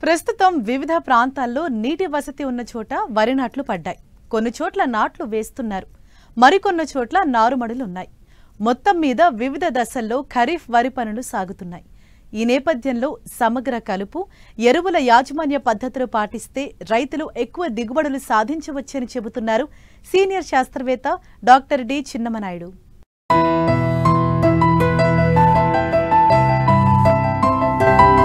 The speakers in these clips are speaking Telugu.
ప్రస్తుతం వివిధ ప్రాంతాల్లో నీటి వసతి ఉన్న చోట వరి నాట్లు పడ్డాయి. కొన్ని చోట్ల నాట్లు వేస్తున్నారు. మరికొన్ని చోట్ల నారుమడులున్నాయి. మొత్తం మీద వివిధ దశల్లో ఖరీఫ్ వరి పనులు సాగుతున్నాయి. ఈ నేపథ్యంలో సమగ్ర కలుపు, ఎరువుల యాజమాన్య పద్ధతులు పాటిస్తే రైతులు ఎక్కువ దిగుబడులు సాధించవచ్చని చెబుతున్నారు సీనియర్ శాస్త్రవేత్త డాక్టర్ డి చిన్నమనాయుడు.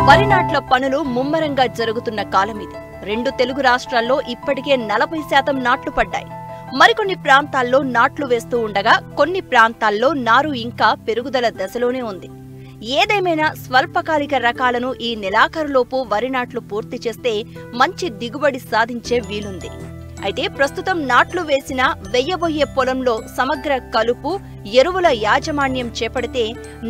వరి నాట్ల పనులు ముమ్మరంగా జరుగుతున్న కాలమిది. 2 తెలుగు రాష్ట్రాల్లో ఇప్పటికే 40% నాట్లు పడ్డాయి. మరికొన్ని ప్రాంతాల్లో నాట్లు వేస్తూ ఉండగా కొన్ని ప్రాంతాల్లో నారు ఇంకా పెరుగుదల దశలోనే ఉంది. ఏదేమైనా స్వల్పకాలిక రకాలను ఈ నెలాఖరులోపు వరి నాట్లు పూర్తి చేస్తే మంచి దిగుబడి సాధించే వీలుంది. అయితే ప్రస్తుతం నాట్లు వేసిన వెయ్యబోయే పొలంలో సమగ్ర కలుపు, ఎరువుల యాజమాన్యం చేపడితే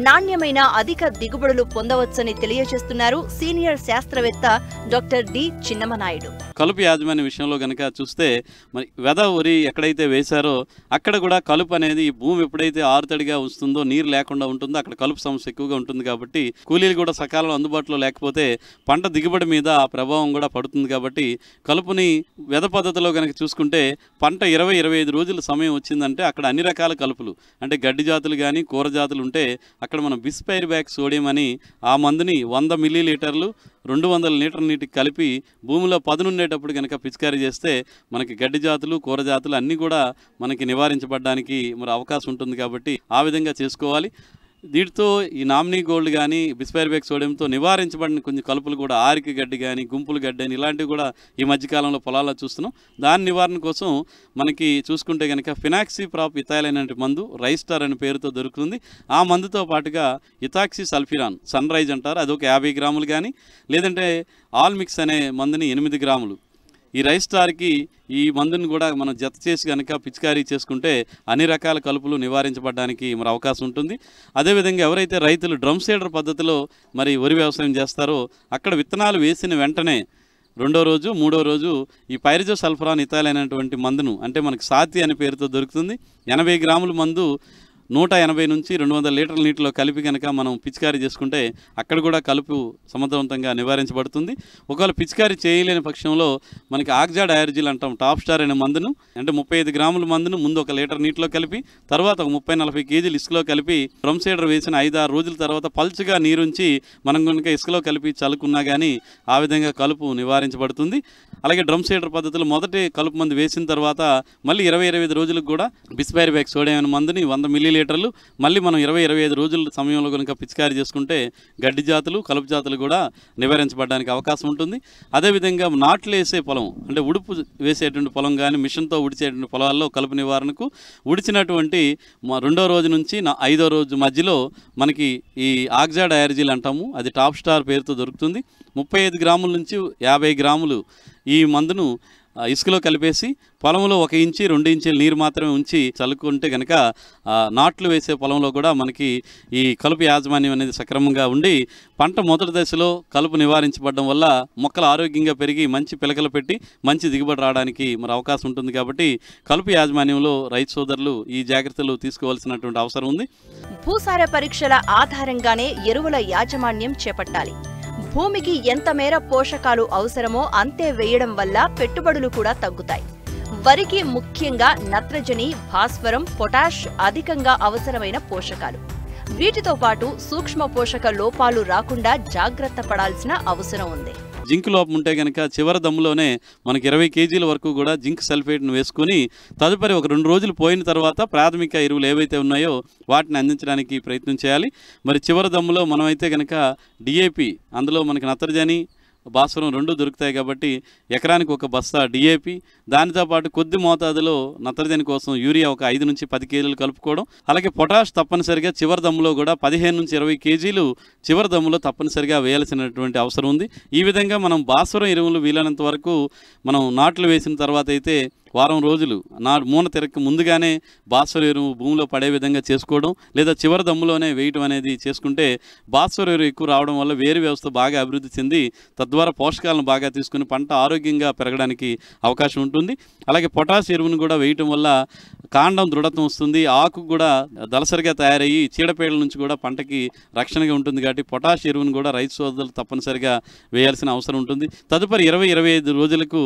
నాణ్యమైన అధిక దిగుబడులు పొందవచ్చని తెలియజేస్తున్నారు సీనియర్ శాస్త్రవేత్త డాక్టర్ డి చిన్నమనాయుడు. కలుపు యాజమాన్య విషయంలో కనుక చూస్తే మరి వెద వరి ఎక్కడైతే వేశారో అక్కడ కూడా కలుపు అనేది భూమి ఎప్పుడైతే ఆరుతడిగా వస్తుందో, నీరు లేకుండా ఉంటుందో అక్కడ కలుపు సమస్య ఎక్కువగా ఉంటుంది. కాబట్టి కూలీలు కూడా సకాలంలో అందుబాటులో లేకపోతే పంట దిగుబడి మీద ఆ ప్రభావం కూడా పడుతుంది. కాబట్టి కలుపుని వెద పద్ధతిలో కనుక చూసుకుంటే పంట 20-25 రోజుల సమయం వచ్చిందంటే అక్కడ అన్ని రకాల కలుపులు అంటే గడ్డి జాతులు కానీ కూర జాతులు ఉంటే అక్కడ మనం బిస్పైర్బ్యాక్ సోడియం అని ఆ మందుని 100 మిల్లీలీటర్లు 200 లీటర్ నీటికి కలిపి భూమిలో పదునుండేటప్పుడు కనుక పిచికారీ చేస్తే మనకి గడ్డి జాతులు కూర జాతులు అన్నీ కూడా మనకి నివారించబడడానికి మరి అవకాశం ఉంటుంది. కాబట్టి ఆ విధంగా చేసుకోవాలి. వీటితో ఈ నామినీ గోల్డ్ కానీ బిస్పైర్బ్యాక్ సోడియంతో నివారించబడిన కొన్ని కలుపులు కూడా ఆరికి గడ్డి కానీ గుంపులు గడ్డి అని ఇలాంటివి కూడా ఈ మధ్యకాలంలో పొలాల్లో చూస్తున్నాం. దాని నివారణ కోసం మనకి చూసుకుంటే కనుక ఫినాక్సీ ప్రాప్ ఇథైల్ అనే మందు రైస్టార్ అనే పేరుతో దొరుకుతుంది. ఆ మందుతో పాటుగా ఇథాక్సీ సల్ఫిరాన్ సన్ రైజ్ అంటారు, అదొక 50 గ్రాములు కానీ, లేదంటే ఆల్ మిక్స్ అనే మందుని 8 గ్రాములు ఈ రైస్టార్కి ఈ మందుని కూడా మనం జత చేసి కనుక పిచికారీ చేసుకుంటే అన్ని రకాల కలుపులు నివారించబడడానికి మరి అవకాశం ఉంటుంది. అదేవిధంగా ఎవరైతే రైతులు డ్రమ్ సీడర్ పద్ధతిలో మరి వరి వ్యవసాయం చేస్తారో అక్కడ విత్తనాలు వేసిన వెంటనే 2వ రోజు 3వ రోజు ఈ పైరిజోసల్ఫరాన్ ఇథైల్ అనేటువంటి మందును అంటే మనకి సాతి అనే పేరుతో దొరుకుతుంది. 80 గ్రాముల మందు 180 నుంచి 200 లీటర్ల నీటిలో కలిపి కనుక మనం పిచికారీ చేసుకుంటే అక్కడ కూడా కలుపు సమర్థవంతంగా నివారించబడుతుంది. ఒకవేళ పిచికారీ చేయలేని పక్షంలో మనకి ఆక్జాడ్ అయర్జిల్ అంటాం, టాప్ స్టార్ అనే మందును అంటే 35 గ్రాముల మందును ముందు 1 లీటర్ నీటిలో కలిపి తర్వాత 30-40 కేజీలు ఇసుకలో కలిపి డ్రమ్ సీడర్ వేసిన 5-6 రోజుల తర్వాత పల్చగా నీరుంచి మనం కనుక ఇసుకలో కలిపి చల్లుకున్నా కానీ ఆ విధంగా కలుపు నివారించబడుతుంది. అలాగే డ్రమ్ సీడర్ పద్ధతిలో మొదటి కలుపు మందు వేసిన తర్వాత మళ్ళీ 20-25 రోజులకు కూడా బిస్పైర్బ్యాక్ సోడియం అనే మందుని 100 మిల్లీలీటర్లు మళ్ళీ మనం 20-25 రోజుల సమయంలో కనుక పిచికారీ చేసుకుంటే గడ్డి జాతులు కలుపు జాతులు కూడా నివారించబడడానికి అవకాశం ఉంటుంది. అదేవిధంగా నాట్లు వేసే పొలం అంటే ఉడుపు వేసేటువంటి పొలం కానీ మిషన్తో ఉడిచేటువంటి పొలాల్లో కలుపు నివారణకు ఉడిచినటువంటి 2వ రోజు నుంచి 5వ రోజు మధ్యలో మనకి ఈ ఆక్జాడ్ అయర్జిల్ అంటాము, అది టాప్ స్టార్ పేరుతో దొరుకుతుంది. 35 గ్రాముల నుంచి 50 గ్రాములు ఈ మందును ఇసుకలో కలిపేసి పొలంలో 1 ఇంచి 2 ఇంచుల నీరు మాత్రమే ఉంచి చల్లుకుంటే కనుక నాట్లు వేసే పొలంలో కూడా మనకి ఈ కలుపు యాజమాన్యం అనేది సక్రమంగా ఉండి పంట మొదటి దశలో కలుపు నివారించబడడం వల్ల మొక్కలు ఆరోగ్యంగా పెరిగి మంచి పిలకలు పెట్టి మంచి దిగుబడి రావడానికి మరి అవకాశం ఉంటుంది. కాబట్టి కలుపు యాజమాన్యంలో రైతు సోదరులు ఈ జాగ్రత్తలు తీసుకోవాల్సినటువంటి అవసరం ఉంది. భూసార పరీక్షల ఆధారంగానే ఎరువుల యాజమాన్యం చేపట్టాలి. భూమికి ఎంత మేర పోషకాలు అవసరమో అంతే వేయడం వల్ల పెట్టుబడులు కూడా తగ్గుతాయి. వరికి ముఖ్యంగా నత్రజని, భాస్వరం, పొటాష్ అధికంగా అవసరమైన పోషకాలు. వీటితో పాటు సూక్ష్మ పోషక లోపాలు రాకుండా జాగ్రత్త పడాల్సిన అవసరం ఉంది. జింక్ లోపం ఉంటే కనుక చివరి దమ్ములోనే మనకి 20 కేజీల వరకు కూడా జింక్ సల్ఫేట్ను వేసుకొని తదుపరి ఒక 2 రోజులు పోయిన తర్వాత ప్రాథమిక ఎరువులు ఏవైతే ఉన్నాయో వాటిని అందించడానికి ప్రయత్నం చేయాలి. మరి చివరి దమ్ములో మనమైతే కనుక డిఏపి, అందులో మనకి నత్రజని భాస్వరం 2 దొరుకుతాయి. కాబట్టి ఎకరానికి 1 బస్తా డిఏపి, దానితో పాటు కొద్ది మోతాదులో నత్రజని కోసం యూరియా ఒక 5 నుంచి 10 కేజీలు కలుపుకోవడం. అలాగే పొటాష్ తప్పనిసరిగా చివరి దమ్ములో కూడా 15 నుంచి 20 కేజీలు చివరి దమ్ములో తప్పనిసరిగా వేయాల్సినటువంటి అవసరం ఉంది. ఈ విధంగా మనం భాస్వరం ఎరువులు వీలైనంత వరకు మనం నాట్లు వేసిన తర్వాత అయితే వారం రోజులు మూన తిరగక ముందుగానే భాస్వర ఎరువు భూమిలో పడే విధంగా చేసుకోవడం, లేదా చివరి దమ్ములోనే వేయటం అనేది చేసుకుంటే భాస్వర ఎరువు ఎక్కువ రావడం వల్ల వేరు వ్యవస్థ బాగా అభివృద్ధి చెంది తద్వారా పోషకాలను బాగా తీసుకుని పంట ఆరోగ్యంగా పెరగడానికి అవకాశం ఉంటుంది. అలాగే పొటాష్ ఎరువును కూడా వేయటం వల్ల కాండం దృఢత్వం వస్తుంది, ఆకు కూడా దళసరిగా తయారయ్యి చీడపీడల నుంచి కూడా పంటకి రక్షణగా ఉంటుంది. కాబట్టి పొటాష్ ఎరువును కూడా రైతు సోదరులు తప్పనిసరిగా వేయాల్సిన అవసరం ఉంటుంది. తదుపరి 20-25 రోజులకు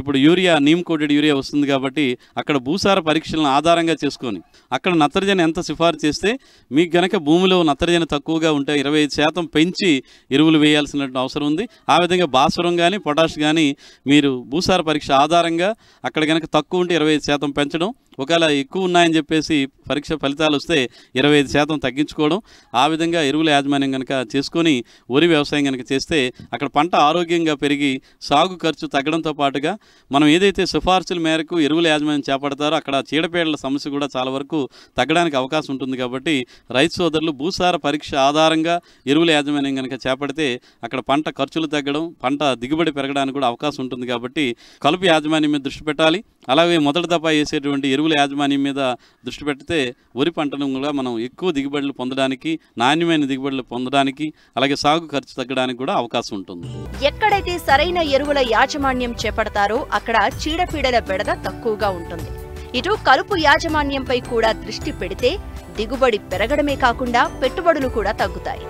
ఇప్పుడు యూరియా, నీమ్ కోటెడ్ యూరియా వస్తుంది. కాబట్టి అక్కడ భూసార పరీక్షలను ఆధారంగా చేసుకొని అక్కడ నత్రజని ఎంత సిఫారు చేస్తే మీకు గనక భూమిలో నత్రజని తక్కువగా ఉంటే 25% పెంచి ఎరువులు వేయాల్సిన అవసరం ఉంది. ఆ విధంగా భాస్వరం కానీ పొటాష్ కానీ మీరు భూసార పరీక్ష ఆధారంగా అక్కడ కనుక తక్కువ ఉంటే 25% పెంచడం, ఒకవేళ ఎక్కువ ఉన్నాయని చెప్పేసి పరీక్ష ఫలితాలు వస్తే 25% తగ్గించుకోవడం, ఆ విధంగా ఎరువుల యాజమాన్యం కనుక చేసుకొని వరి వ్యవసాయం కనుక చేస్తే అక్కడ పంట ఆరోగ్యంగా పెరిగి సాగు ఖర్చు తగ్గడంతో పాటుగా మనం ఏదైతే సిఫార్సుల మేరకు ఎరువుల యాజమాన్యం చేపడతారో అక్కడ చీడపీడల సమస్య కూడా చాలా వరకు తగ్గడానికి అవకాశం ఉంటుంది. కాబట్టి రైతు సోదరులు భూసార పరీక్ష ఆధారంగా ఎరువుల యాజమాన్యం కనుక చేపడితే అక్కడ పంట ఖర్చులు తగ్గడం, పంట దిగుబడి పెరగడానికి కూడా అవకాశం ఉంటుంది. కాబట్టి కలుపు యాజమాన్యం మీద దృష్టి పెట్టాలి. అలాగే మొదటి దఫా వేసేటువంటి ఎరువుల యాజమాన్యం మీద దృష్టి పెడితే వరి పంటను కూడా మనం ఎక్కువ దిగుబడులు పొందడానికి, నాణ్యమైన దిగుబడులు పొందడానికి, అలాగే సాగు ఖర్చు తగ్గడానికి కూడా అవకాశం ఉంటుంది. ఎక్కడైతే సరైన ఎరువుల యాజమాన్యం చేపడతారో అక్కడ చీడపీడల బెడద తక్కువగా ఉంటుంది. ఇటు కలుపు యాజమాన్యంపై కూడా దృష్టి పెడితే దిగుబడి పెరగడమే కాకుండా పెట్టుబడులు కూడా తగ్గుతాయి.